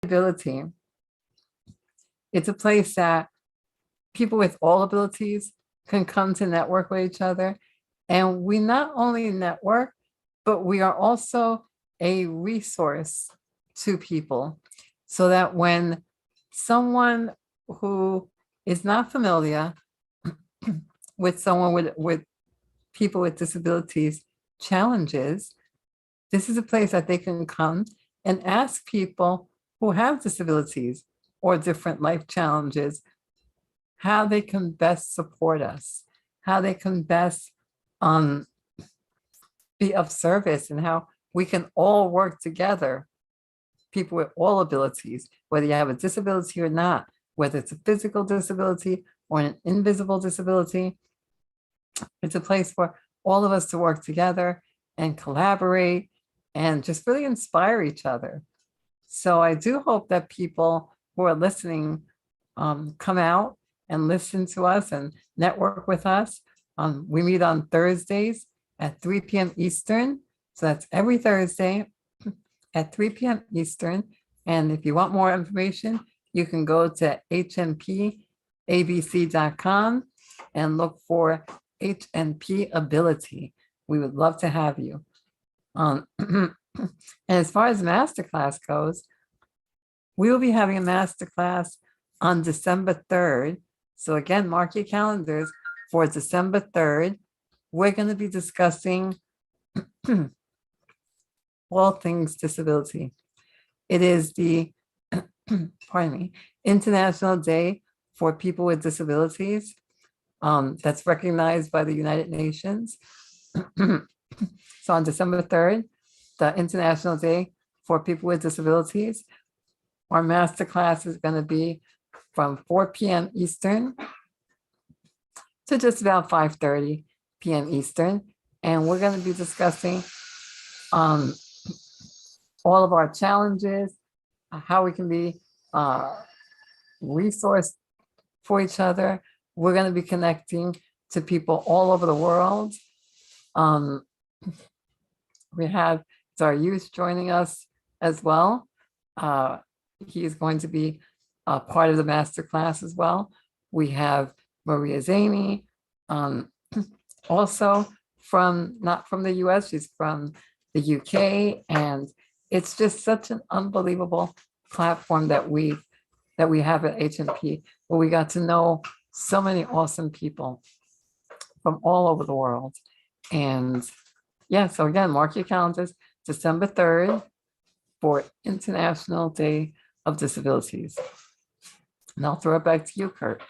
ability. It's a place that people with all abilities can come to network with each other. And we not only network, but we are also a resource to people so that when someone who is not familiar with someone with people with disabilities challenges, this is a place that they can come and ask people who have disabilities or different life challenges how they can best support us, how they can best be of service, and how we can all work together, people with all abilities, whether you have a disability or not, whether it's a physical disability or an invisible disability. It's a place for all of us to work together and collaborate and just really inspire each other. So I do hope that people who are listening come out and listen to us and network with us. We meet on Thursdays at 3 p.m. Eastern. So that's every Thursday at 3 p.m. Eastern. And if you want more information, you can go to hnpabc.com and look for HNP Ability. We would love to have you. And as far as masterclass goes, we will be having a masterclass on December 3rd. So again, mark your calendars for December 3rd. We're going to be discussing all things disability. It is the, pardon me, International Day for People with Disabilities. That's recognized by the United Nations. So on December 3rd, the International Day for People with Disabilities, our masterclass is going to be from 4 p.m. Eastern to just about 5:30 p.m. Eastern. And we're going to be discussing all of our challenges, how we can be resourced for each other. We're going to be connecting to people all over the world. We have our youth joining us as well. He is going to be part of the masterclass as well. We have Maria Zaney, also not from the US, she's from the UK. And it's just such an unbelievable platform that we have at HNP, where we got to know so many awesome people from all over the world. And yeah, so again, mark your calendars, December 3rd for International Day of Disabilities. And I'll throw it back to you, Kurt.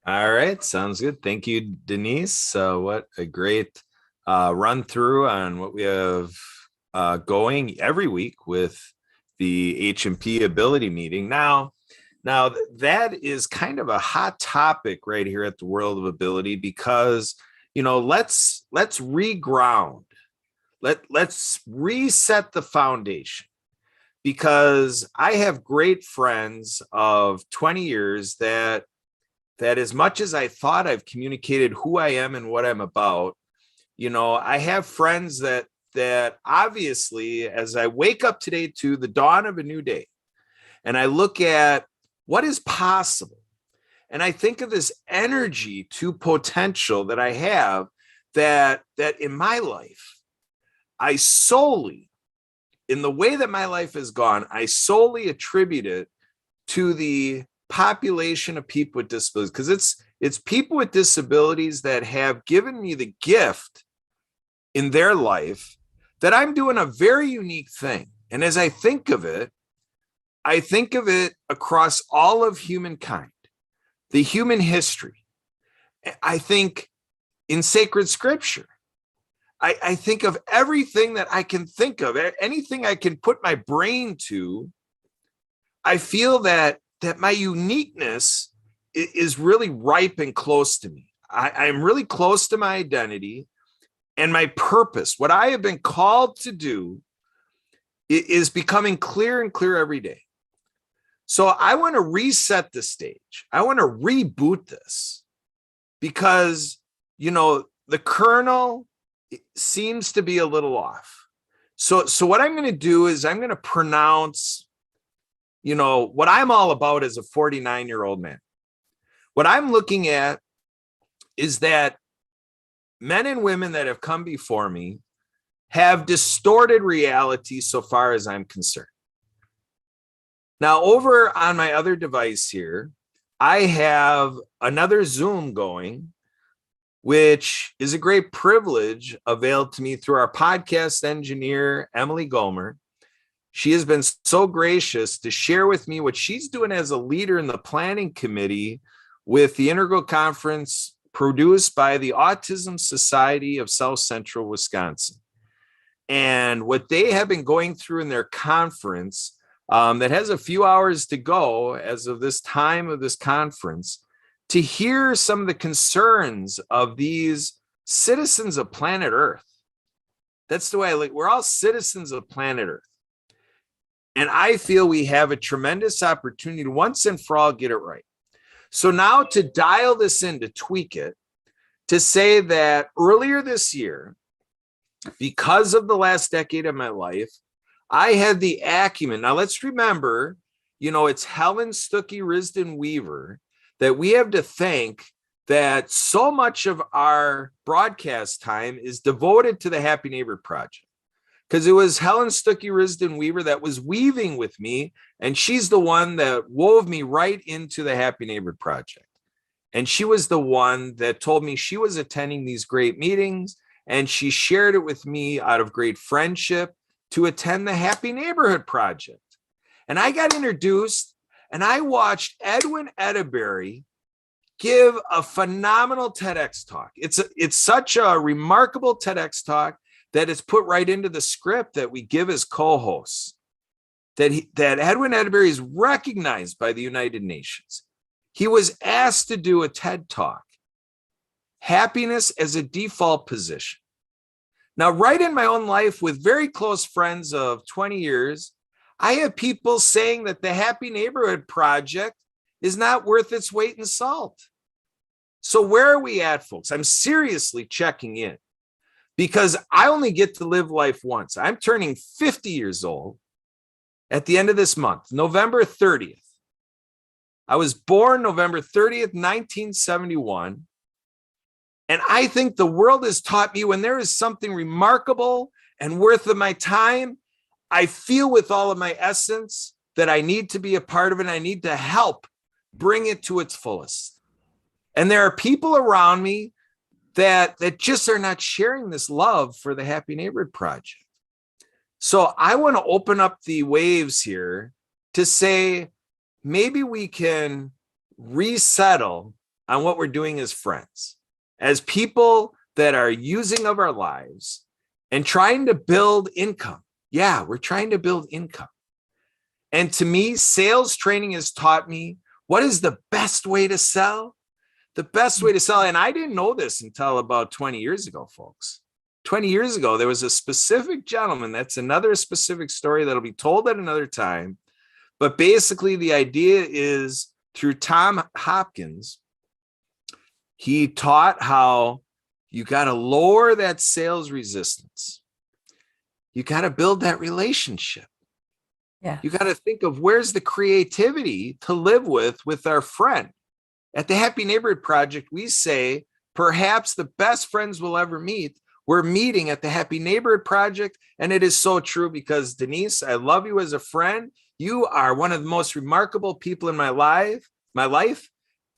All right, sounds good. Thank you, Denise. What a great run through on what we have going every week with the HMP Ability Meeting. Now that is kind of a hot topic right here at the World of Ability, because let's reground. Let's reset the foundation, because I have great friends of 20 years that as much as I thought I've communicated who I am and what I'm about, I have friends that obviously, as I wake up today to the dawn of a new day, and I look at what is possible, and I think of this energy to potential that I have, that in my life, I solely, in the way that my life has gone, I solely attribute it to the population of people with disabilities, because it's people with disabilities that have given me the gift in their life that I'm doing a very unique thing. And as I think of it across all of humankind, the human history. I think in sacred scripture. I think of everything that I can think of, anything I can put my brain to. I feel that my uniqueness is really ripe and close to me. I'm really close to my identity and my purpose. What I have been called to do is becoming clear and clear every day. So I want to reset the stage. I want to reboot this, because, the kernel seems to be a little off. So what I'm going to do is I'm going to pronounce what I'm all about as a 49-year-old man. What I'm looking at is that men and women that have come before me have distorted reality so far as I'm concerned. Now, over on my other device here, I have another Zoom going, which is a great privilege availed to me through our podcast engineer, Emily Gomer. She has been so gracious to share with me what she's doing as a leader in the planning committee with the Integral Conference produced by the Autism Society of South Central Wisconsin. And what they have been going through in their conference that has a few hours to go as of this time of this conference, to hear some of the concerns of these citizens of planet Earth. That's the way I like. We're all citizens of planet Earth. And I feel we have a tremendous opportunity to once and for all get it right. So now to dial this in, to tweak it, to say that earlier this year, because of the last decade of my life, I had the acumen. Now let's remember, it's Helen Stuckey Risden Weaver that we have to thank, that so much of our broadcast time is devoted to the Happy Neighbor Project. Because it was Helen Stuckey Risden Weaver that was weaving with me, and she's the one that wove me right into the Happy Neighbor Project. And she was the one that told me she was attending these great meetings, and she shared it with me out of great friendship to attend the Happy Neighborhood Project. And I got introduced, and I watched Edwin Edeberry give a phenomenal TEDx talk. It's such a remarkable TEDx talk that it's put right into the script that we give as co-hosts, that Edwin Edeberry is recognized by the United Nations. He was asked to do a TED talk, happiness as a default position. Now, right in my own life with very close friends of 20 years, I have people saying that the Happy Neighborhood Project is not worth its weight in salt. So where are we at, folks? I'm seriously checking in, because I only get to live life once. I'm turning 50 years old at the end of this month, November 30th. I was born November 30th, 1971. And I think the world has taught me when there is something remarkable and worth of my time, I feel with all of my essence that I need to be a part of it. And I need to help bring it to its fullest. And there are people around me that just are not sharing this love for the Happy Neighborhood Project. So I want to open up the waves here to say, maybe we can resettle on what we're doing as friends, as people that are using of our lives and trying to build income. Yeah, we're trying to build income. And to me, sales training has taught me what is the best way to sell. The best way to sell, and I didn't know this until about 20 years ago, folks. 20 years ago, there was a specific gentleman. That's another specific story that'll be told at another time. But basically, the idea is through Tom Hopkins, he taught how you got to lower that sales resistance. You got to build that relationship. Yeah. You got to think of where's the creativity to live with our friend. At the Happy Neighborhood Project, we say, perhaps the best friends we'll ever meet, we're meeting at the Happy Neighborhood Project. And it is so true, because Denise, I love you as a friend. You are one of the most remarkable people in my life.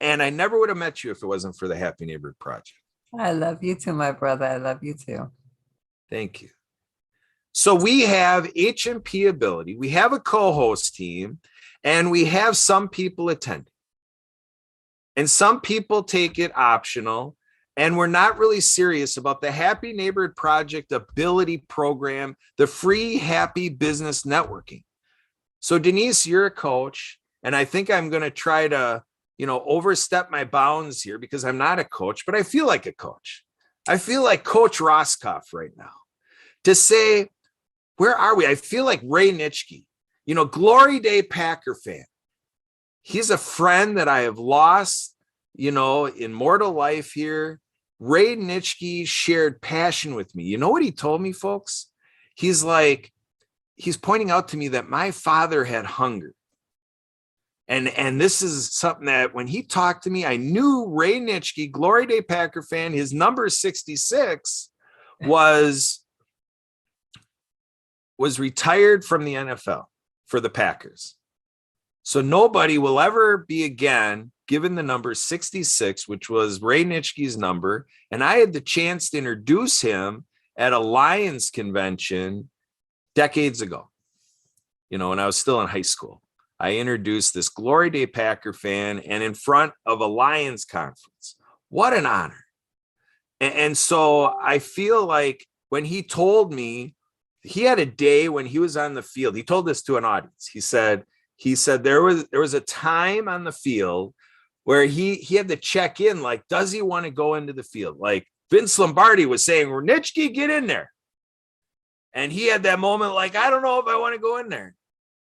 And I never would have met you if it wasn't for the Happy Neighborhood Project. I love you too, my brother. I love you too. Thank you. So we have HMP Ability. We have a co-host team, and we have some people attending. And some people take it optional, and we're not really serious about the Happy Neighborhood Project Ability Program, the free happy business networking. So Denise, you're a coach, and I think I'm going to try to, overstep my bounds here, because I'm not a coach, but I feel like a coach. I feel like Coach Roscoff right now to say, where are we? I feel like Ray Nitschke, Glory Day Packer fan. He's a friend that I have lost, in mortal life here. Ray Nitschke shared passion with me. You know what he told me, folks? He's pointing out to me that my father had hunger. And this is something that when he talked to me, I knew Ray Nitschke, Glory Day Packer fan, his number 66 was retired from the NFL for the Packers. So nobody will ever be again given the number 66, which was Ray Nitschke's number. And I had the chance to introduce him at a Lions convention decades ago, when I was still in high school. I introduced this Glory Day Packer fan and in front of a Lions conference. What an honor. And so I feel like when he told me, he had a day when he was on the field. He told this to an audience. He said there was a time on the field where he had to check in, like, does he want to go into the field? Like Vince Lombardi was saying, Nitschke, get in there. And he had that moment, like, I don't know if I want to go in there.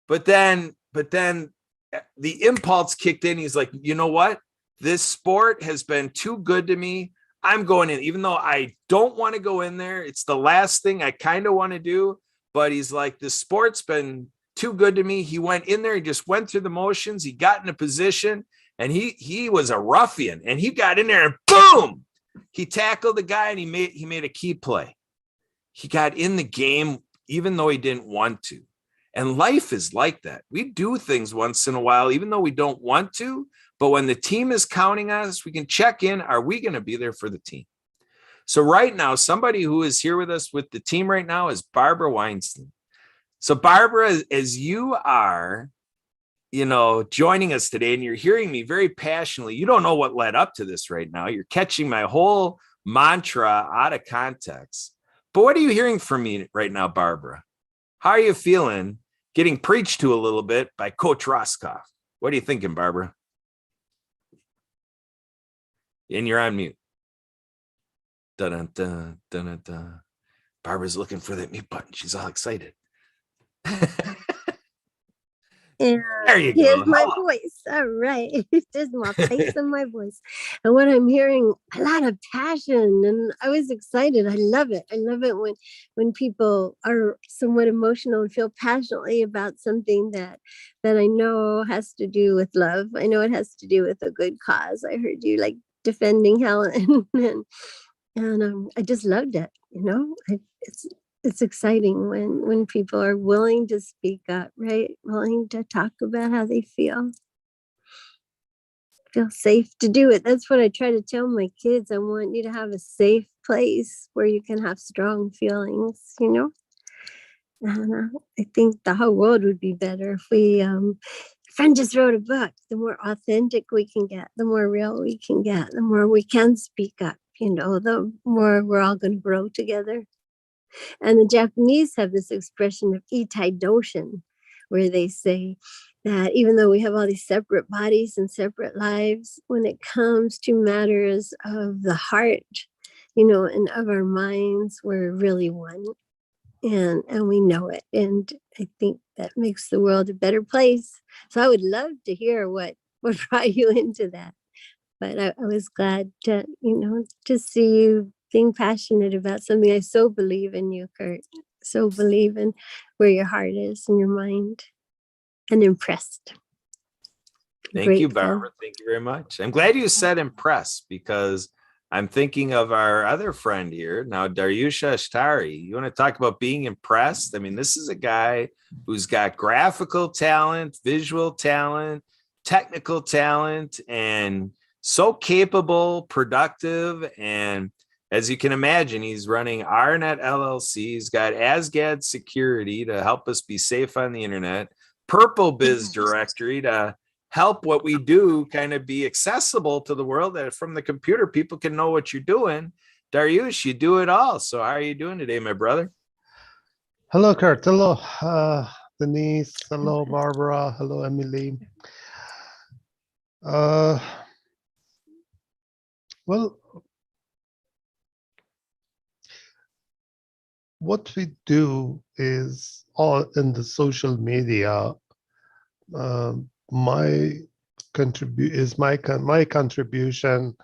But then the impulse kicked in. He's like, you know what? This sport has been too good to me. I'm going in, even though I don't want to go in there. It's the last thing I kind of want to do. But he's like, the sport's been too good to me. He went in there. He just went through the motions. He got in a position, and he was a ruffian. And he got in there and boom, he tackled the guy, and he made a key play. He got in the game, even though he didn't want to. And life is like that. We do things once in a while, even though we don't want to. But when the team is counting on us, we can check in. Are we going to be there for the team? So right now, somebody who is here with us with the team right now is Barbara Weinstein. So Barbara, as you are, joining us today, and you're hearing me very passionately, you don't know what led up to this right now. You're catching my whole mantra out of context. But what are you hearing from me right now, Barbara? How are you feeling getting preached to a little bit by Coach Roscoff? What are you thinking, Barbara? And you're on mute. Dun-dun-dun, dun-dun-dun. Barbara's looking for that mute button. She's all excited. There you go. Here's my voice. All right. There's my face and my voice. And what I'm hearing, a lot of passion. And I was excited. I love it. I love it when people are somewhat emotional and feel passionately about something that I know has to do with love. I know it has to do with a good cause. I heard you like defending Helen and I just loved it. It's exciting when people are willing to speak up, right? Willing to talk about how they feel safe to do it. That's what I try to tell my kids. I want you to have a safe place where you can have strong feelings, And I think the whole world would be better if a friend just wrote a book. The more authentic we can get, the more real we can get, the more we can speak up, the more we're all going to grow together. And the Japanese have this expression of itai doshin, where they say that even though we have all these separate bodies and separate lives, when it comes to matters of the heart, and of our minds, we're really one. And we know it. And I think that makes the world a better place. So I would love to hear what brought you into that. But I was glad to, to see you being passionate about something. I so believe in you, Kurt. So believe in where your heart is and your mind, and impressed. Thank you, Barbara. Thank you very much. I'm glad you said impressed, because I'm thinking of our other friend here now, Daryusha Ashtari. You want to talk about being impressed? I mean, this is a guy who's got graphical talent, visual talent, technical talent, and so capable, productive, and as you can imagine, he's running RNet LLC. He's got Asgad Security to help us be safe on the internet, Purple Biz Directory to help what we do kind of be accessible to the world, that from the computer, people can know what you're doing. Dariush, you do it all. So how are you doing today, my brother? Hello, Kurt. Hello, Denise. Hello, Barbara. Hello, Emily. Well, what we do is all in the social media. My contribution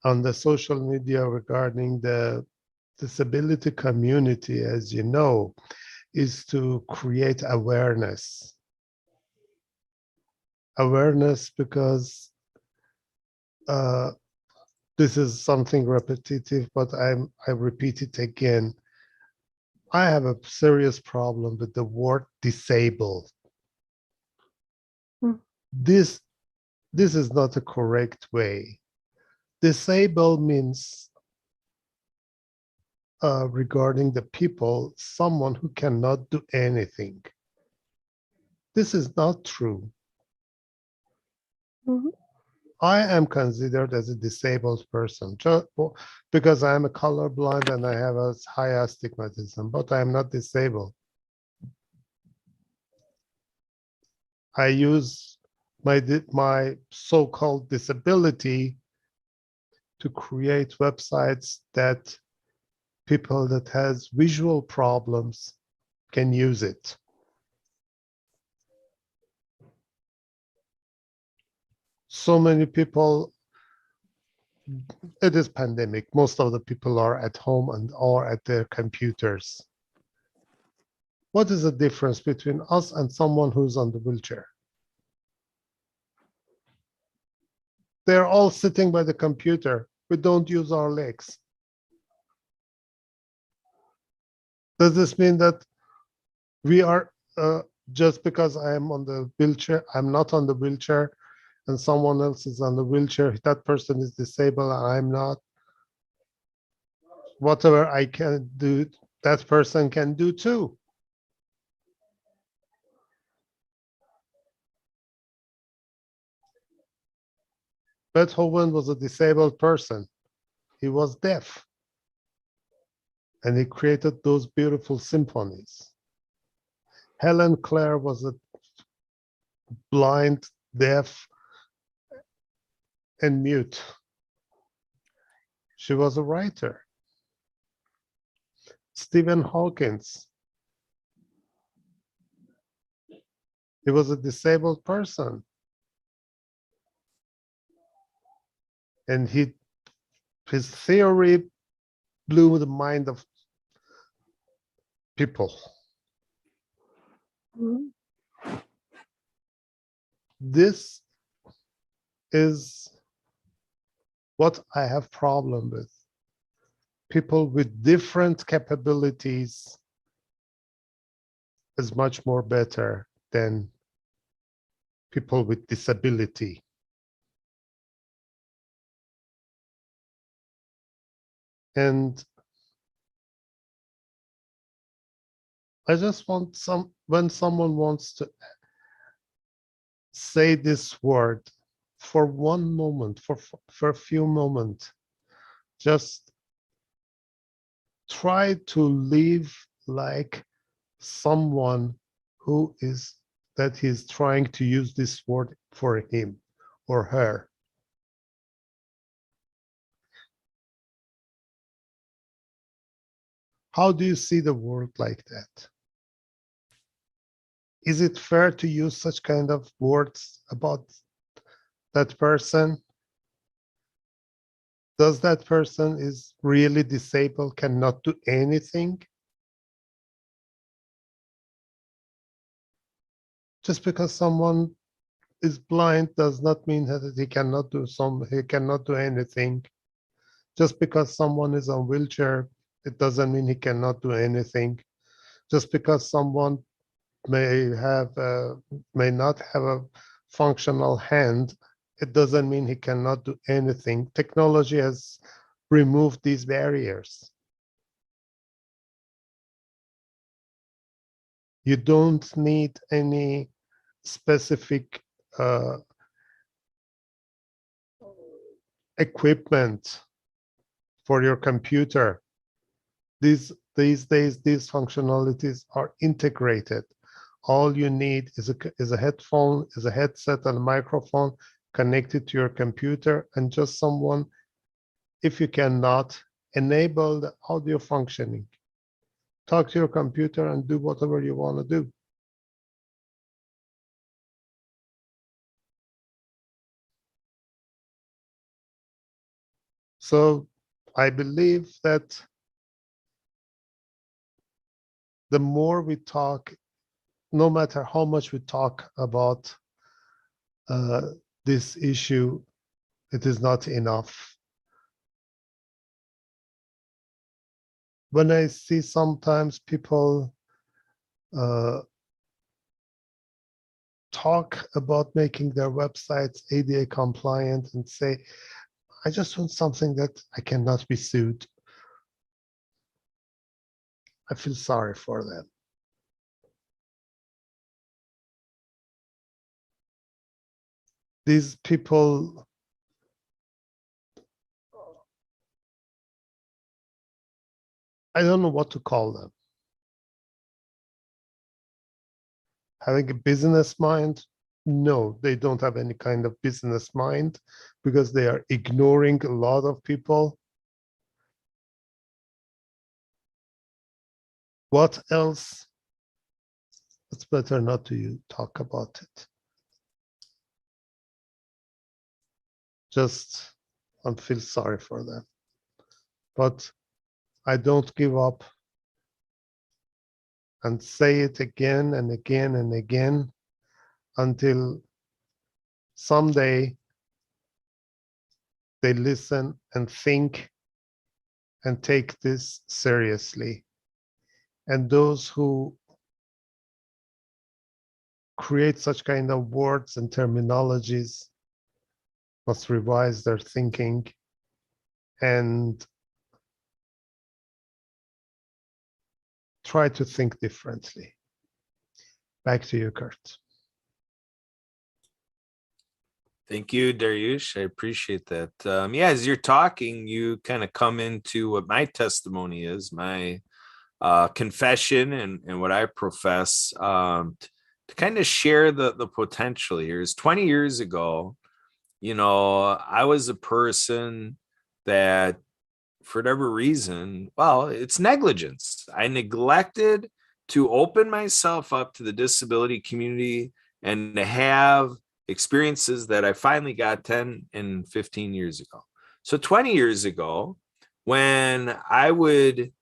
on the social media regarding the disability community, as you know, is to create awareness awareness, because this is something repetitive, but I repeat it again. I have a serious problem with the word disabled. Hmm. This is not a correct way. Disabled means regarding the people, someone who cannot do anything. This is not true. Mhm. I am considered as a disabled person just because I am a colorblind and I have a high astigmatism, but I am not disabled. I use my so-called disability to create websites that people that has visual problems can use it. So many people, it is pandemic. Most of the people are at home and are at their computers. What is the difference between us and someone who's on the wheelchair? They're all sitting by the computer. We don't use our legs. Does this mean that we are, just because I am on the wheelchair, I'm not on the wheelchair, and someone else is on the wheelchair, that person is disabled and I'm not? Whatever I can do, that person can do too. Beethoven was a disabled person. He was deaf. And he created those beautiful symphonies. Helen Clare was a blind, deaf, and mute. She was a writer. Stephen Hawkins, he was a disabled person. And his theory blew the mind of people. Mhm. This is what I have problem with. People with different capabilities is much more better than people with disability. And I just want when someone wants to say this word for one moment, for a few moments, just try to live like someone who is that he's trying to use this word for him or her. How do you see the world like that? Is it fair to use such kind of words about that person? Does that person is really disabled, cannot do anything? Just because someone is blind does not mean that he cannot do anything. Just because someone is on wheelchair, it doesn't mean he cannot do anything. Just because someone may not have a functional hand, it doesn't mean he cannot do anything. Technology has removed these barriers. You don't need any specific equipment for your computer. These days, these functionalities are integrated. All you need is a headphone, is a headset and a microphone connected to your computer, and just someone, if you cannot, enable the audio functioning. Talk to your computer and do whatever you want to do. So I believe that the more we talk, no matter how much we talk about this issue, it is not enough. When I see sometimes people talk about making their websites ADA compliant and say, I just want something that I cannot be sued. I feel sorry for them. These people, I don't know what to call them. Having a business mind? No, they don't have any kind of business mind because they are ignoring a lot of people. What else? It's better not to talk about it. Just I feel sorry for them. But I don't give up and say it again and again and again until someday they listen and think and take this seriously. And those who create such kind of words and terminologies must revise their thinking and try to think differently. Back to you, Kurt. Thank you, Dariush. I appreciate that. Yeah, as you're talking, you kind of come into what my testimony is, my confession and what I profess, to kind of share the potential here. Is 20 years ago, I was a person that, for whatever reason, well, it's negligence. I neglected to open myself up to the disability community and to have experiences that I finally got 10 and 15 years ago. So 20 years ago, when I would,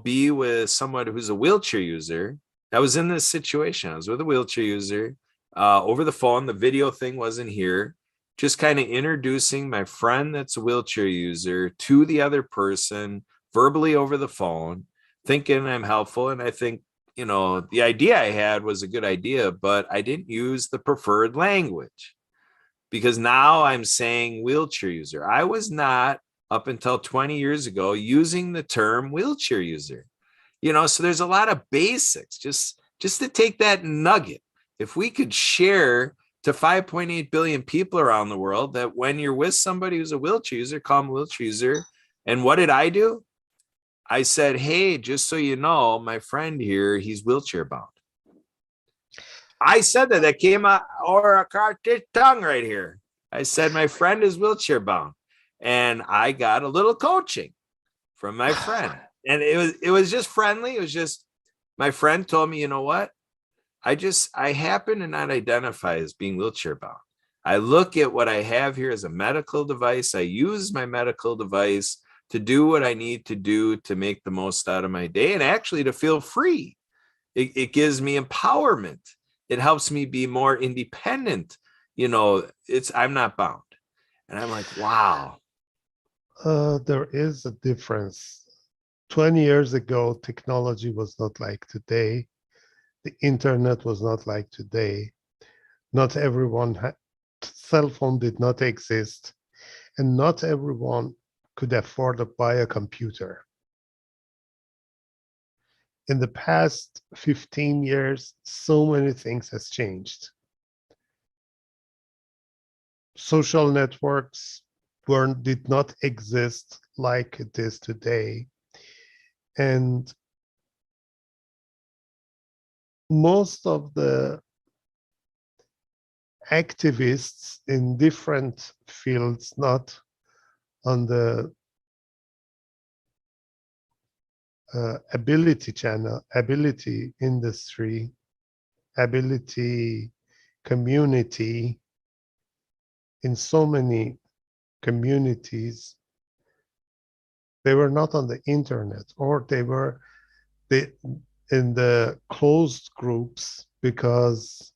be with someone who's a wheelchair user, I was in this situation. I was with a wheelchair user over the phone. The video thing wasn't here. Just kind of introducing my friend that's a wheelchair user to the other person verbally over the phone, thinking I'm helpful. And I think, the idea I had was a good idea, but I didn't use the preferred language because now I'm saying wheelchair user. I was not, up until 20 years ago, using the term wheelchair user. So there's a lot of basics, just to take that nugget. If we could share to 5.8 billion people around the world that when you're with somebody who's a wheelchair user, call them a wheelchair user. And what did I do? I said, hey, just so you know, my friend here, he's wheelchair bound. I said that came out or a car tongue right here. I said, my friend is wheelchair bound. And I got a little coaching from my friend. And it was just friendly. It was just, my friend told me, you know what? I happen to not identify as being wheelchair bound. I look at what I have here as a medical device. I use my medical device to do what I need to do to make the most out of my day and actually to feel free. It gives me empowerment. It helps me be more independent. I'm not bound. And I'm like, wow. There is a difference. 20 years ago, technology was not like today. The internet was not like today. Not everyone had, cell phone did not exist, and not everyone could afford to buy a computer. In the past 15 years, so many things has changed. Social networks did not exist like it is today. And most of the activists in different fields, not on the ability industry, ability community, in so many communities, they were not on the internet, or they were in the closed groups because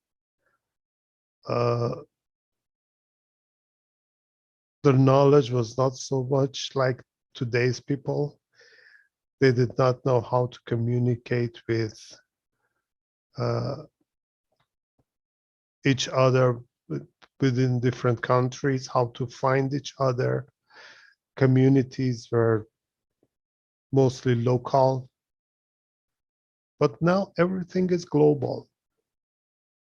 their knowledge was not so much like today's people. They did not know how to communicate with uh, each other within different countries, how to find each other. Communities were mostly local, but now everything is global,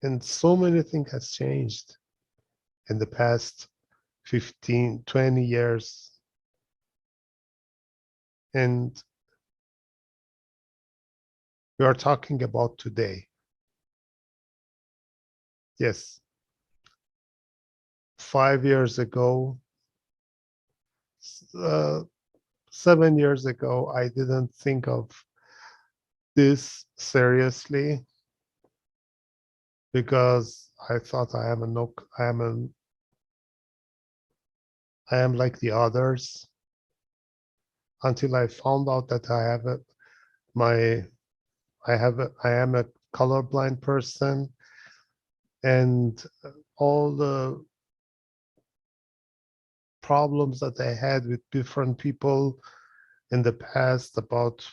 and so many things has changed in the past 15, 20 years. And we are talking about today. Yes, 5 years ago, uh, 7 years ago, I didn't think of this seriously because I thought I am like the others, until I found out that my I am a colorblind person, and all the problems that I had with different people in the past about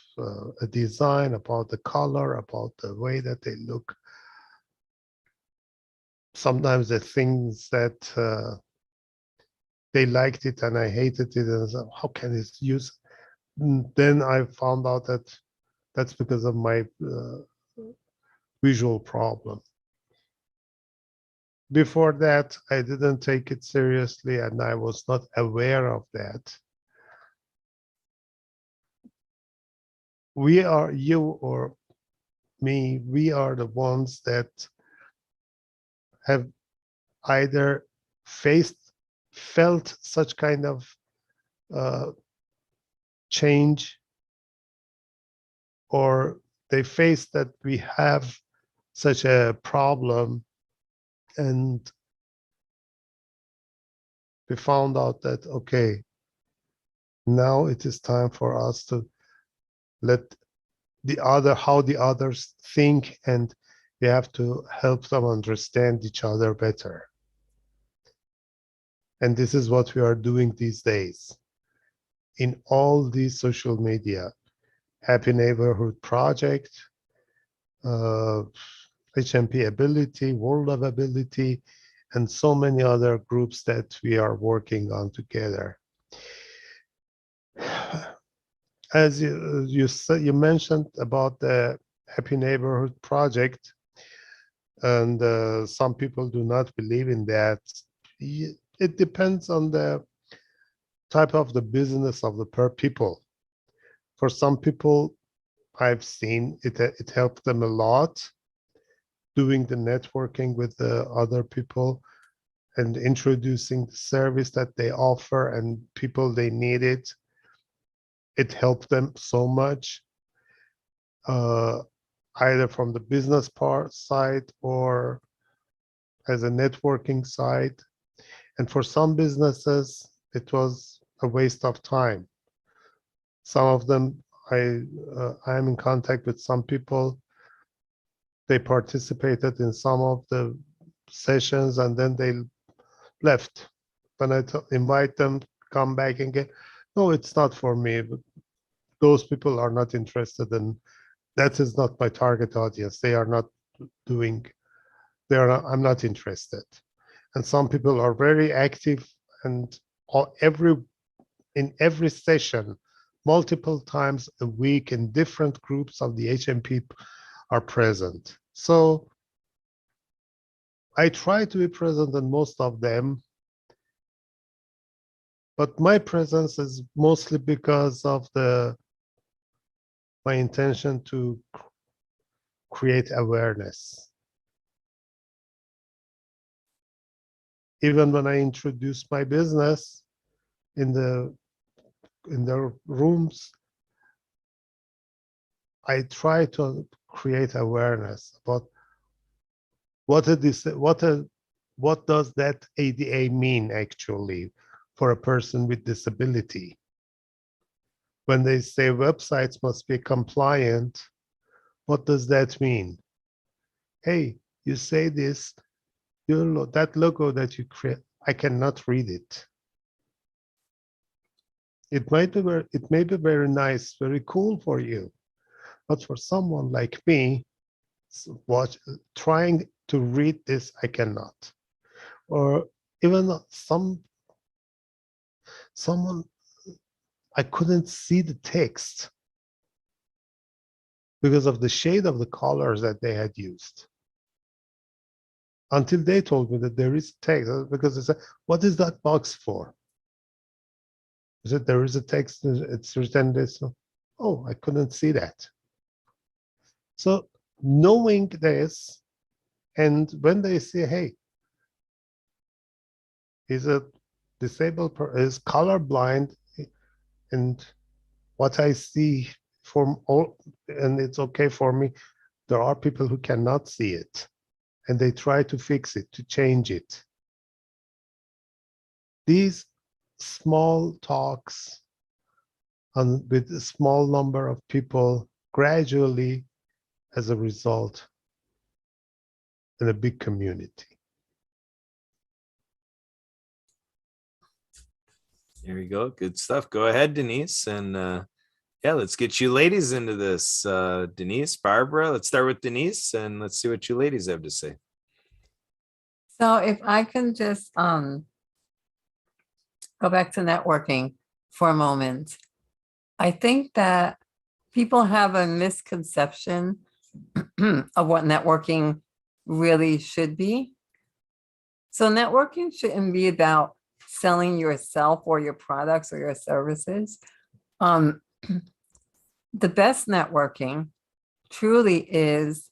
a design, about the color, about the way that they look. Sometimes the things that they liked it and I hated it, and so how can it use? Then I found out that that's because of my visual problem. Before that, I didn't take it seriously and I was not aware of that. We are, you or me, we are the ones that have either felt such kind of change, or they face that we have such a problem, and we found out that, okay, now it is time for us to let how the others think, and we have to help them understand each other better. And this is what we are doing these days in all these social media. Happy Neighborhood Project, HMP Ability, World of Ability, and so many other groups that we are working on together. As you mentioned about the Happy Neighborhood Project, and some people do not believe in that. It depends on the type of the business of the people. For some people, I've seen it helped them a lot doing the networking with the other people and introducing the service that they offer and people they need it. It helped them so much, either from the business part side or as a networking side. And for some businesses, it was a waste of time. Some of them, I am in contact with some people. They participated in some of the sessions and then they left. When I invite them, come back again. No, it's not for me. Those people are not interested, and that is not my target audience. They are not doing. They are. Not, I'm not interested. And some people are very active, and in every session, multiple times a week in different groups of the HMP are present. So I try to be present in most of them, but my presence is mostly because of my intention to create awareness. Even when I introduce my business in the rooms, I try to create awareness about what does that ADA mean actually for a person with disability. When they say websites must be compliant, what does that mean? Hey, you say this, that logo that you create, I cannot read it. It may be very nice, very cool for you, but for someone like me, trying to read this, I cannot. Or even someone, I couldn't see the text because of the shade of the colors that they had used. Until they told me that there is text, because they said, what is that box for? I said, there is a text, it's written this. Oh, I couldn't see that. So knowing this, and when they say, hey, he's a disabled, is colorblind, and what I see from all, and it's okay for me, there are people who cannot see it, and they try to fix it, to change it. These small talks with a small number of people, gradually, as a result, in a big community. There you go. Good stuff. Go ahead, Denise. And yeah, let's get you ladies into this. Denise, Barbara, let's start with Denise and let's see what you ladies have to say. So if I can just go back to networking for a moment. I think that people have a misconception of what networking really should be. So networking shouldn't be about selling yourself or your products or your services. The best networking truly is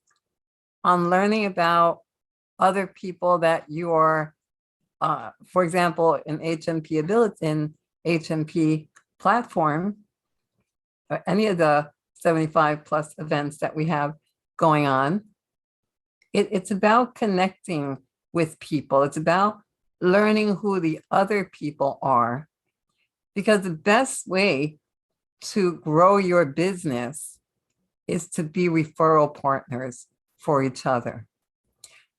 on learning about other people that you are, for example, in HMP platform, or any of the 75 plus events that we have going on. It's about connecting with people. It's about learning who the other people are, because the best way to grow your business is to be referral partners for each other.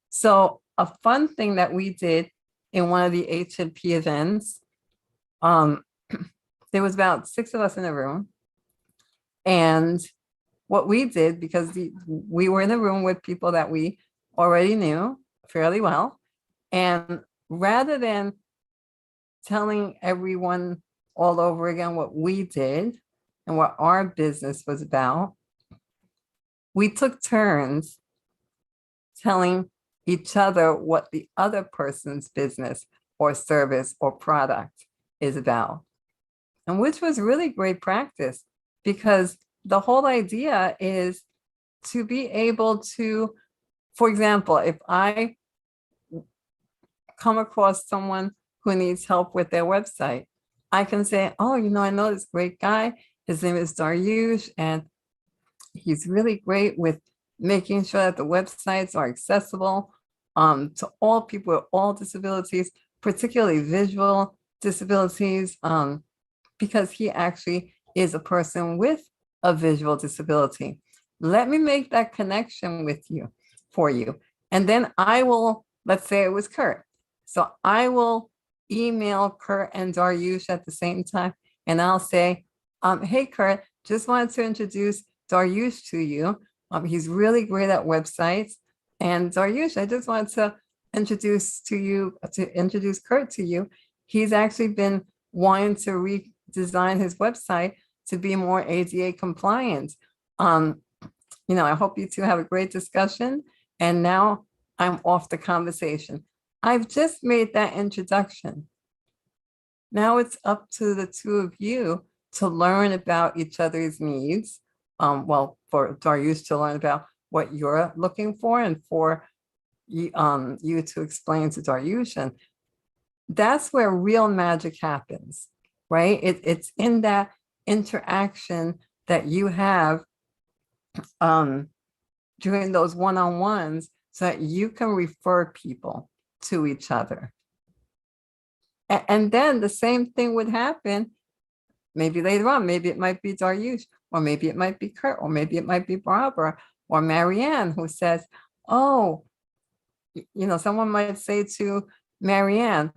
So a fun thing that we did in one of the HMP events, there was about 6 of us in the room. And what we did, because we were in the room with people that we already knew fairly well, and rather than telling everyone all over again what we did and what our business was about, we took turns telling each other what the other person's business or service or product is about. And which was really great practice, because the whole idea is to be able to, for example, if I come across someone who needs help with their website, I can say, oh, I know this great guy. His name is Daryush, and he's really great with making sure that the websites are accessible to all people with all disabilities, particularly visual disabilities, because he actually is a person with a visual disability. Let me make that connection with you, for you. And then I will, let's say it was Kurt. So I will email Kurt and Daryush at the same time. And I'll say, hey, Kurt, just wanted to introduce Daryush to you. He's really great at websites. And Daryush, I just wanted to introduce Kurt to you. He's actually been wanting to redesign his website to be more ADA compliant. I hope you two have a great discussion. And now I'm off the conversation. I've just made that introduction. Now it's up to the two of you to learn about each other's needs. Well, for Daryush to learn about what you're looking for, and for you to explain to Daryush. And that's where real magic happens, right? It's in that interaction that you have during those one-on-ones, so that you can refer people to each other. And then the same thing would happen maybe later on. Maybe it might be Daryush, or maybe it might be Kurt, or maybe it might be Barbara or Marianne, who says, oh, someone might say to Marianne,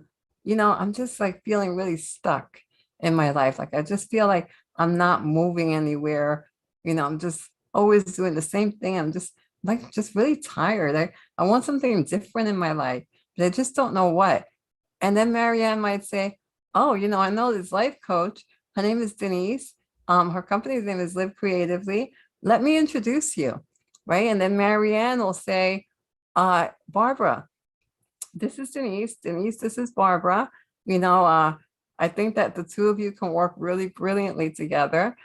I'm just like feeling really stuck in my life. Like, I just feel like I'm not moving anywhere. I'm just always doing the same thing. I'm just like, just really tired. I want something different in my life, but I just don't know what. And then Marianne might say, oh, I know this life coach. Her name is Denise. Her company's name is Live Creatively. Let me introduce you, right? And then Marianne will say, Barbara, this is Denise. Denise, this is Barbara. I think that the two of you can work really brilliantly together.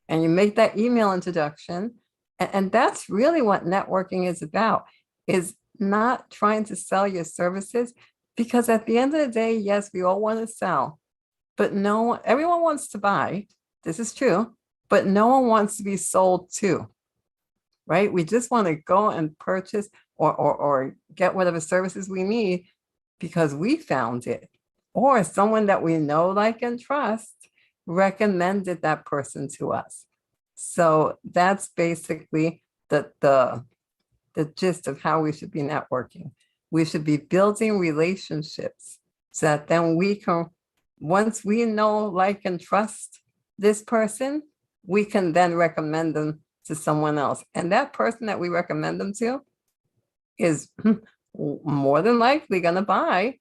And you make that email introduction. And that's really what networking is about, is not trying to sell your services, because at the end of the day, yes, we all want to sell, but everyone wants to buy. This is true, but no one wants to be sold to, right? We just want to go and purchase or get whatever services we need because we found it, or someone that we know, like, and trust recommended that person to us. So that's basically the gist of how we should be networking. We should be building relationships so that then we can, once we know, like, and trust this person, we can then recommend them to someone else. And that person that we recommend them to is more than likely going to buy,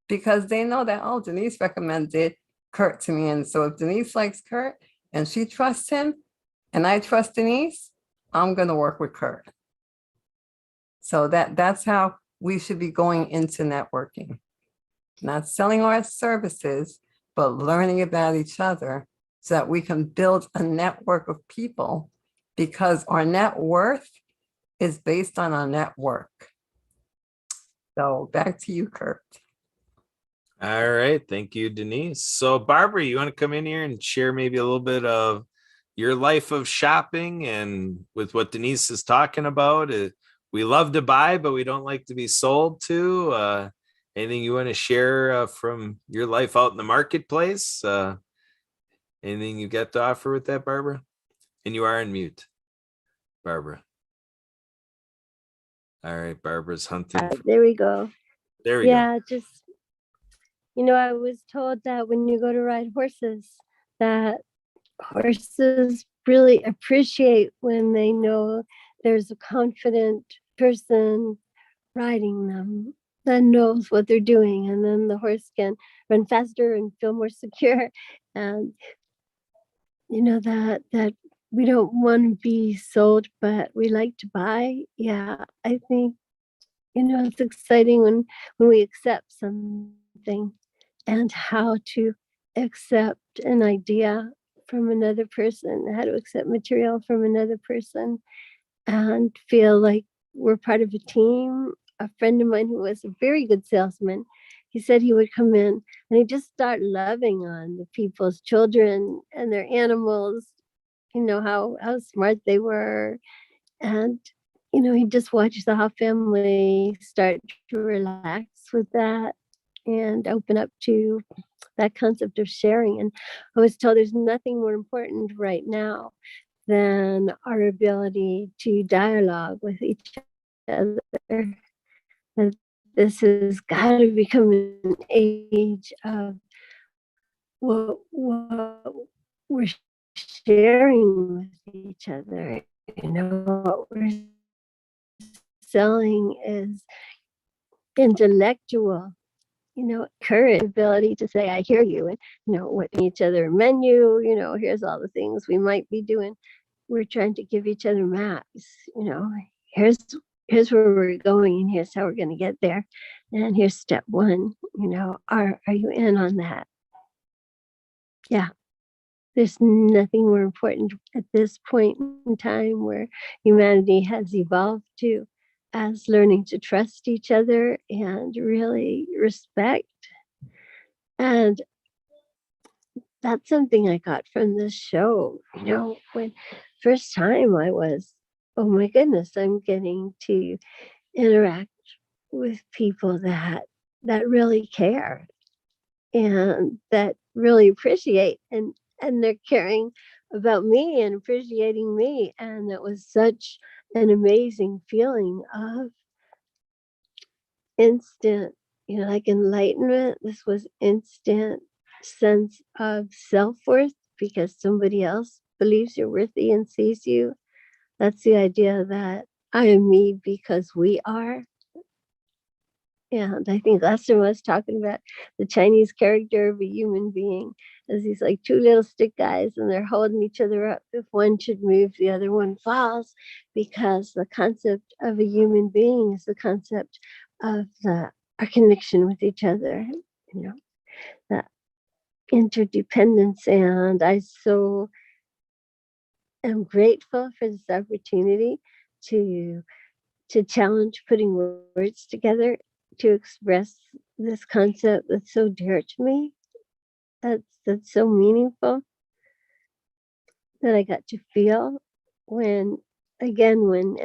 because they know that, oh, Denise recommended Kurt to me. And so if Denise likes Kurt and she trusts him and I trust Denise, I'm going to work with Kurt. So that's how we should be going into networking. Not selling our services, but learning about each other so that we can build a network of people, because our net worth is based on our network. So back to you, Kurt. All right. Thank you, Denise. So Barbara, you want to come in here and share maybe a little bit of your life of shopping and with what Denise is talking about? We love to buy, but we don't like to be sold to. Anything you want to share from your life out in the marketplace? Anything you got to offer with that, Barbara? And you are on mute, Barbara. All right, Barbara's hunting. There we go. There we go. Yeah, just, I was told that when you go to ride horses, that horses really appreciate when they know there's a confident person riding them that knows what they're doing, and then the horse can run faster and feel more secure. And that we don't want to be sold, but we like to buy. Yeah, I think it's exciting when we accept something, and how to accept an idea from another person, how to accept material from another person, and feel like we're part of a team. A friend of mine who was a very good salesman, he said he would come in and he'd just start loving on the people's children and their animals, how smart they were. And, he'd just watch the whole family start to relax with that and open up to that concept of sharing. And I was told there's nothing more important right now than our ability to dialogue with each other. That this has got to become an age of what we're sharing with each other. What we're selling is intellectual, courage, ability to say, I hear you, and, what each other menu, here's all the things we might be doing. We're trying to give each other maps, here's where we're going, and here's how we're going to get there. And here's step one, are you in on that? Yeah. There's nothing more important at this point in time where humanity has evolved to, as learning to trust each other and really respect. And that's something I got from this show. When first time I was, oh my goodness, I'm getting to interact with people that really care and that really appreciate, and they're caring about me and appreciating me. And it was such an amazing feeling of instant, like enlightenment. This was instant sense of self-worth because somebody else believes you're worthy and sees you. That's the idea that I am me because we are. And I think Lester was talking about the Chinese character of a human being as these like two little stick guys, and they're holding each other up. If one should move, the other one falls, because the concept of a human being is the concept of our connection with each other, you know, that interdependence. And I so am grateful for this opportunity to challenge putting words together to express this concept that's so dear to me, that's so meaningful, that I got to feel when, again, when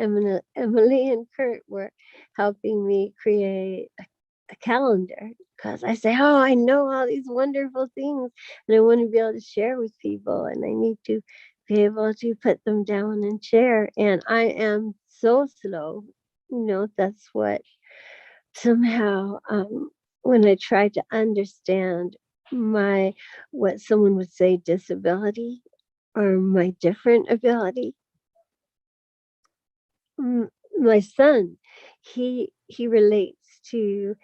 Emily and Kurt were helping me create a calendar, because I say, oh, I know all these wonderful things and I want to be able to share with people, and I need to be able to put them down and share. And I am so slow, that's what somehow, when I try to understand my, what someone would say, disability, or my different ability. My son, he relates to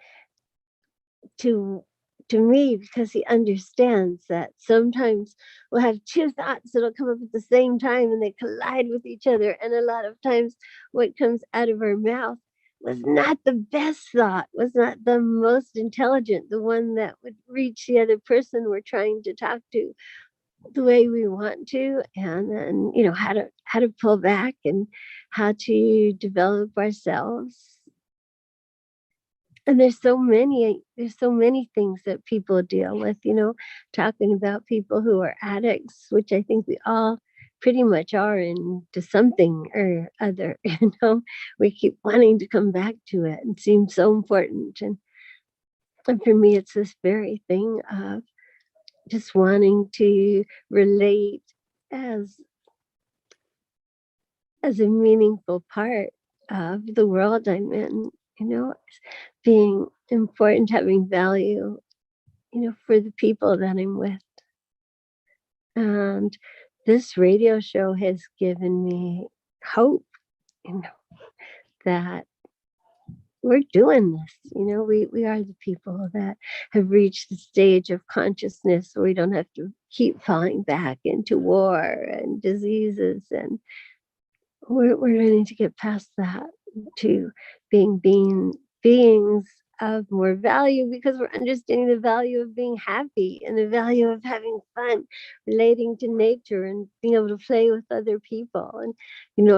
me because he understands that sometimes we'll have two thoughts that'll come up at the same time and they collide with each other. And a lot of times what comes out of our mouth was not the best thought, was not the most intelligent, the one that would reach the other person we're trying to talk to the way we want to. And then, how to pull back and how to develop ourselves. And there's so many things that people deal with, talking about people who are addicts, which I think we all pretty much are into something or other. We keep wanting to come back to it and seems so important. And for me, it's this very thing of just wanting to relate as a meaningful part of the world I'm in, being important, having value, for the people that I'm with. And this radio show has given me hope, that we're doing this. We are the people that have reached the stage of consciousness where we don't have to keep falling back into war and diseases, and we're learning to get past that to being beings of more value, because we're understanding the value of being happy and the value of having fun, relating to nature and being able to play with other people. And,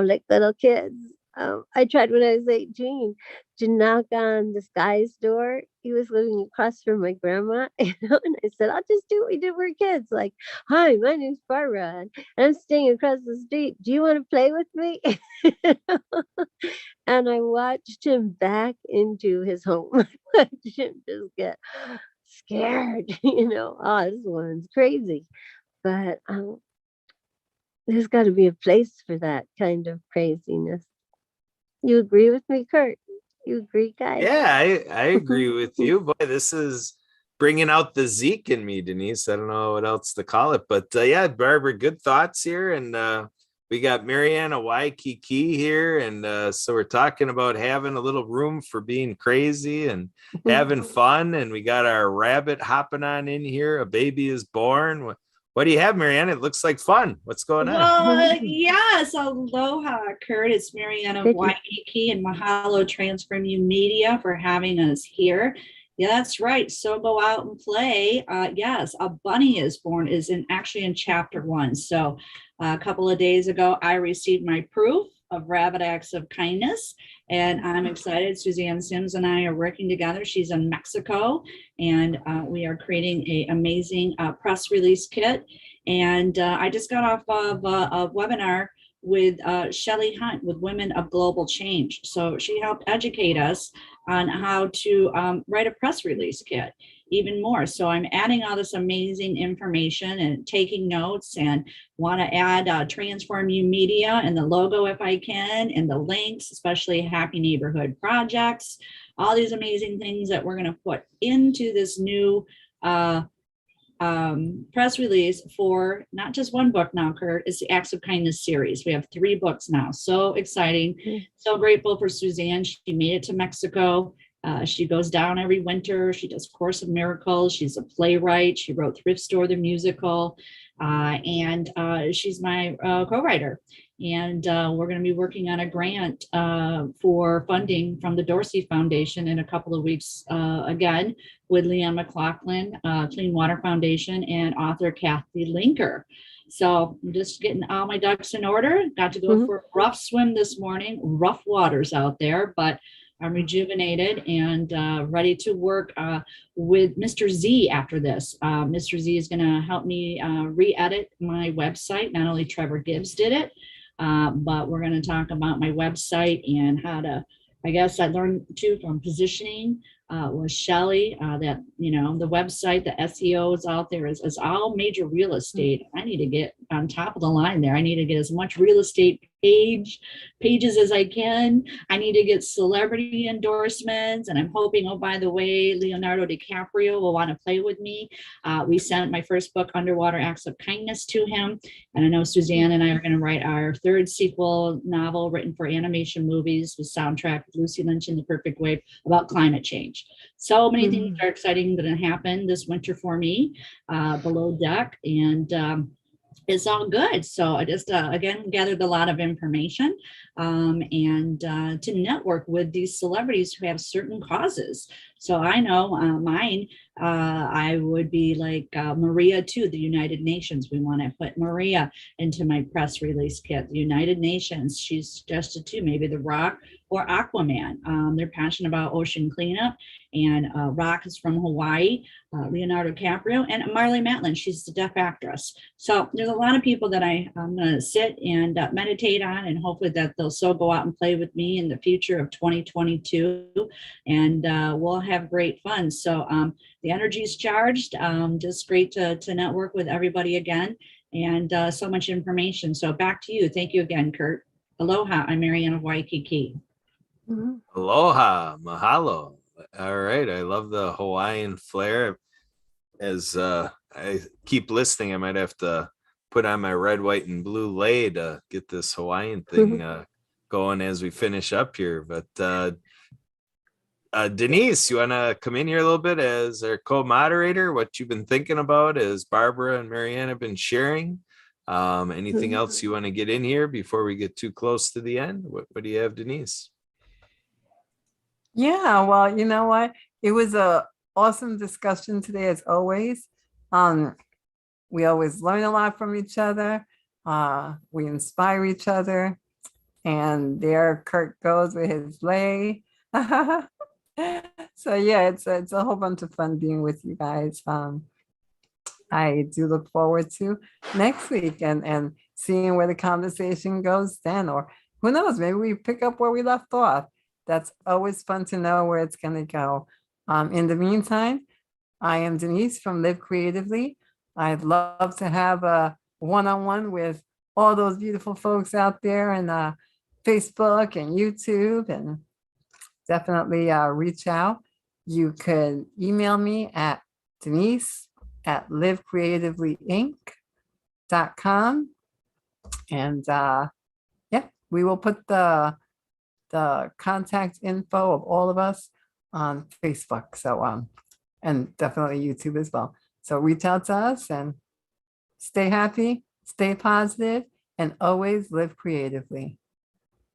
like little kids, I tried when I was 18 to knock on this guy's door. He was living across from my grandma, and I said, I'll just do what we did when we were kids. Like, hi, my name's Barbara, and I'm staying across the street. Do you want to play with me? And I watched him back into his home. I watched him just get scared, oh, this one's crazy. But there's got to be a place for that kind of craziness. You agree with me, Kurt? You agree, guys? Yeah, I agree with you. Boy, this is bringing out the Zeke in me, Denise. I don't know what else to call it, but yeah, Barbara, good thoughts here. And we got Mariana Waikiki here. And so we're talking about having a little room for being crazy and having fun. And we got our rabbit hopping on in here. A baby is born. What do you have, Mariana? It looks like fun. What's going on? Well, yes. Aloha, Kurt. It's Mariana Waikiki and Mahalo Transform You Media for having us here. Yeah, that's right. So go out and play. Yes, a bunny is born is actually in chapter 1. So a couple of days ago, I received my proof of rabbit acts of kindness, and I'm excited. Suzanne Sims and I are working together. She's in Mexico, and we are creating an amazing press release kit. And I just got off of a webinar with Shelley Hunt with Women of Global Change. So she helped educate us on how to write a press release kit even more. So I'm adding all this amazing information and taking notes, and want to add Transform You Media and the logo if I can, and the links, especially Happy Neighborhood Projects, all these amazing things that we're going to put into this new press release for not just one book now, Kurt. It's the Acts of Kindness series. We have 3 books now. So exciting. So grateful for Suzanne. She made it to Mexico. She goes down every winter. She does Course of Miracles. She's a playwright. She wrote Thrift Store, the musical. And she's my co-writer. And we're going to be working on a grant for funding from the Dorsey Foundation in a couple of weeks again with Leanne McLaughlin, Clean Water Foundation, and author Kathy Linker. So I'm just getting all my ducks in order. Got to go for a rough swim this morning, rough waters out there, but I'm rejuvenated and ready to work with Mr. Z after this. Mr. Z is going to help me re-edit my website. Not only Trevor Gibbs did it, but we're going to talk about my website and how to, I guess I learned too from positioning with Shelly that, you know, the website, the SEO is out there is all major real estate. I need to get on top of the line there. I need to get as much real estate pages as I can. I need to get celebrity endorsements. And I'm hoping, oh, by the way, Leonardo DiCaprio will want to play with me. We sent my first book, Underwater Acts of Kindness, to him. And I know Suzanne and I are going to write our 3rd sequel novel written for animation movies with soundtrack with Lucy Lynch in The Perfect Wave about climate change. So many things are exciting going to happen this winter for me below deck. And it's all good. So I just, again, gathered a lot of information and to network with these celebrities who have certain causes. So I know mine, I would be like Maria too, the United Nations. We want to put Maria into my press release kit. The United Nations, she's suggested too, maybe The Rock or Aquaman. They're passionate about ocean cleanup. And Rock is from Hawaii, Leonardo DiCaprio, and Marlee Matlin, she's the deaf actress. So there's a lot of people that I'm going to sit and meditate on, and hopefully that they'll so go out and play with me in the future of 2022, and we'll have great fun. So the energy is charged. Just great to network with everybody again, and so much information. So back to you. Thank you again, Kurt. Aloha. I'm Marianne of Waikiki. Aloha, mahalo. All right. I love the Hawaiian flair. As I keep listening, I might have to put on my red, white, and blue lei to get this Hawaiian thing going as we finish up here. But Denise, you want to come in here a little bit as our co-moderator? What you've been thinking about as Barbara and Marianne have been sharing? Anything else you want to get in here before we get too close to the end? What do you have, Denise? Yeah, well, you know what? It was a awesome discussion today, as always. We always learn a lot from each other. We inspire each other. And there Kurt goes with his lei. So yeah, it's a whole bunch of fun being with you guys. I do look forward to next week and seeing where the conversation goes then, or who knows, maybe we pick up where we left off. That's always fun to know where it's going to go. In the meantime, I am Denise from Live Creatively. I'd love to have a one-on-one with all those beautiful folks out there and Facebook and YouTube, and definitely reach out. You could email me at denise@livecreativelyinc.com. And yeah, we will put the contact info of all of us on Facebook. So and definitely YouTube as well. So reach out to us and stay happy, stay positive, and always live creatively.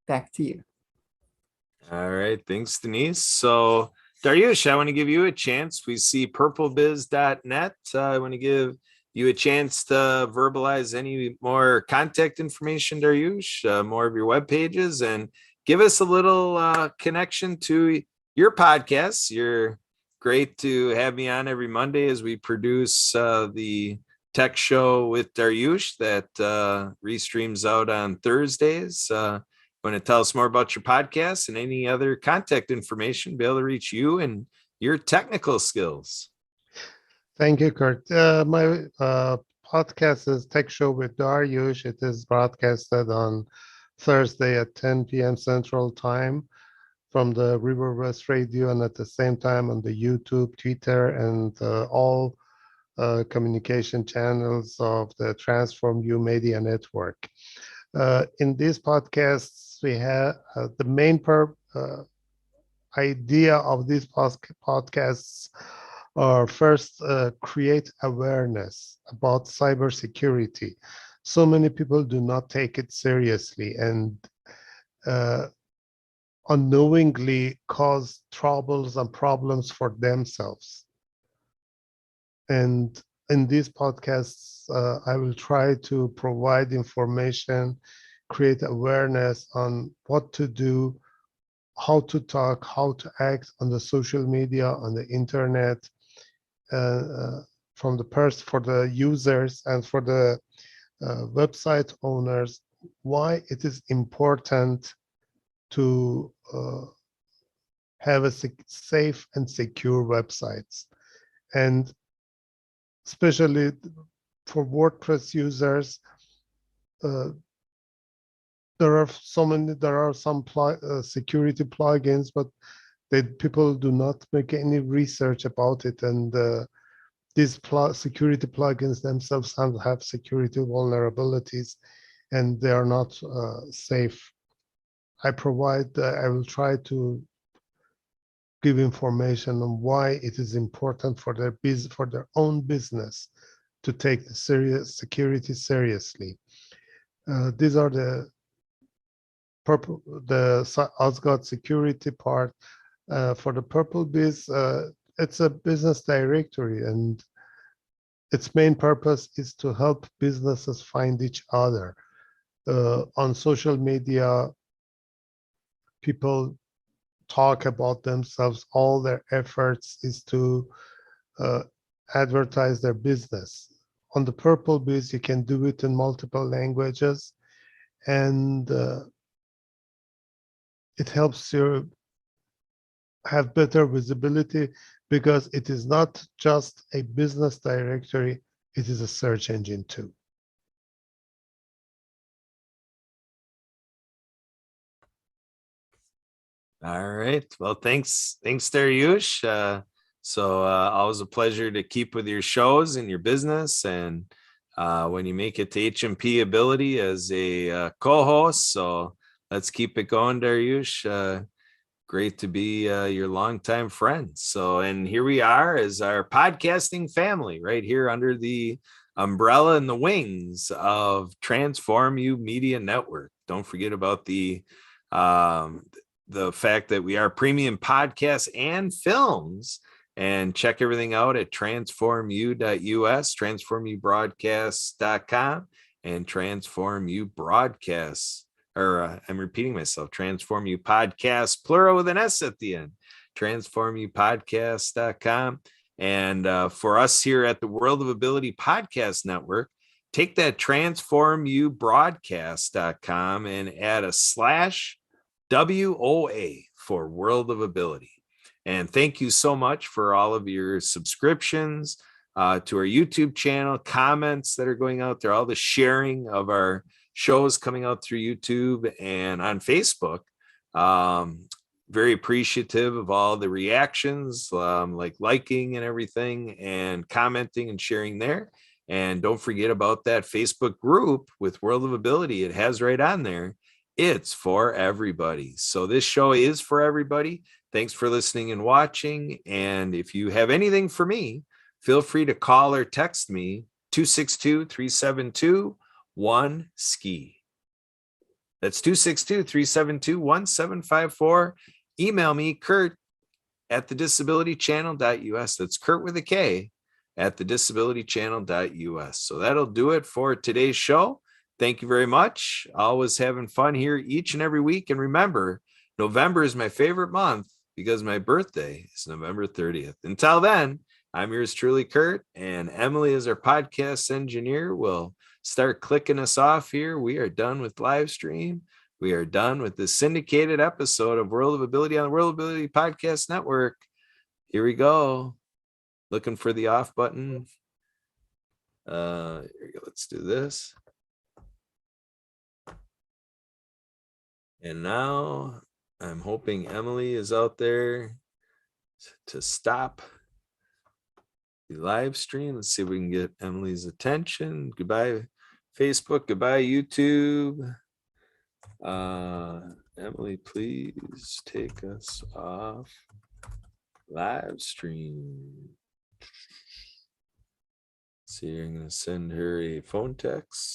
Back to you. All right. Thanks, Denise. So Dariush, I want to give you a chance. We see purplebiz.net. I want to give you a chance to verbalize any more contact information, Dariush, more of your web pages, and give us a little connection to your podcasts. You're great to have me on every Monday as we produce the tech show with Dariush that restreams out on Thursdays. Want to tell us more about your podcast and any other contact information, be able to reach you and your technical skills? Thank you, Kurt. My podcast is Tech Show with Dariush. It is broadcasted on Thursday at 10 p.m. Central Time from the River West Radio, and at the same time on the YouTube, Twitter, and all communication channels of the Transform You Media Network. In these podcasts, we have the main idea of these podcasts are first create awareness about cybersecurity. So many people do not take it seriously and unknowingly cause troubles and problems for themselves. And in these podcasts, I will try to provide information, create awareness on what to do, how to talk, how to act on the social media, on the internet, from for the users and for the website owners, why it is important to have a safe and secure websites. And especially for WordPress users, there are some security plugins, but people do not make any research about it, and these security plugins themselves have security vulnerabilities, and they are not safe. I will try to give information on why it is important for their own business to take the security seriously. These are the Osgod security part. For the Purple Biz, it's a business directory, and its main purpose is to help businesses find each other. On social media, people talk about themselves. All their efforts is to advertise their business. On the Purple Biz, you can do it in multiple languages, and it helps you have better visibility because it is not just a business directory, it is a search engine too. All right. Well, thanks, Dariush. Always a pleasure to keep with your shows and your business. And when you make it to HMP Ability as a co-host, so let's keep it going, Dariush. Great to be your longtime friend. So, and here we are as our podcasting family right here under the umbrella and the wings of Transform You Media Network. Don't forget about the fact that we are premium podcasts and films, and check everything out at transformu.us, transformubroadcast.com, and Transform You Broadcasts. I'm repeating myself, Transform You Podcast, plural with an S at the end, transformupodcast.com. And for us here at the World of Ability Podcast Network, take that transformubroadcast.com and add a /WOA for World of Ability. And thank you so much for all of your subscriptions to our YouTube channel, comments that are going out there, all the sharing of our shows coming out through YouTube and on Facebook. Very appreciative of all the reactions, like liking and everything, and commenting and sharing there. And don't forget about that Facebook group with World of Ability. It has right on there. It's for everybody. So this show is for everybody. Thanks for listening and watching. And if you have anything for me, feel free to call or text me 262-372-1SKI. That's 262-372-1754. Email me, Kurt at thedisabilitychannel.us. That's Kurt with a K at thedisabilitychannel.us. So that'll do it for today's show. Thank you very much. Always having fun here each and every week. And remember, November is my favorite month because my birthday is November 30th. Until then, I'm yours truly, Kurt, and Emily is our podcast engineer. Will start clicking us off here. We are done with live stream. We are done with the syndicated episode of World of Ability on the World of Ability Podcast Network. Here we go. Looking for the off button. Here we go. Let's do this. And now I'm hoping Emily is out there to stop the live stream. Let's see if we can get Emily's attention. Goodbye, Facebook. Goodbye, YouTube. Emily, please take us off live stream. See, I'm gonna send her a phone text.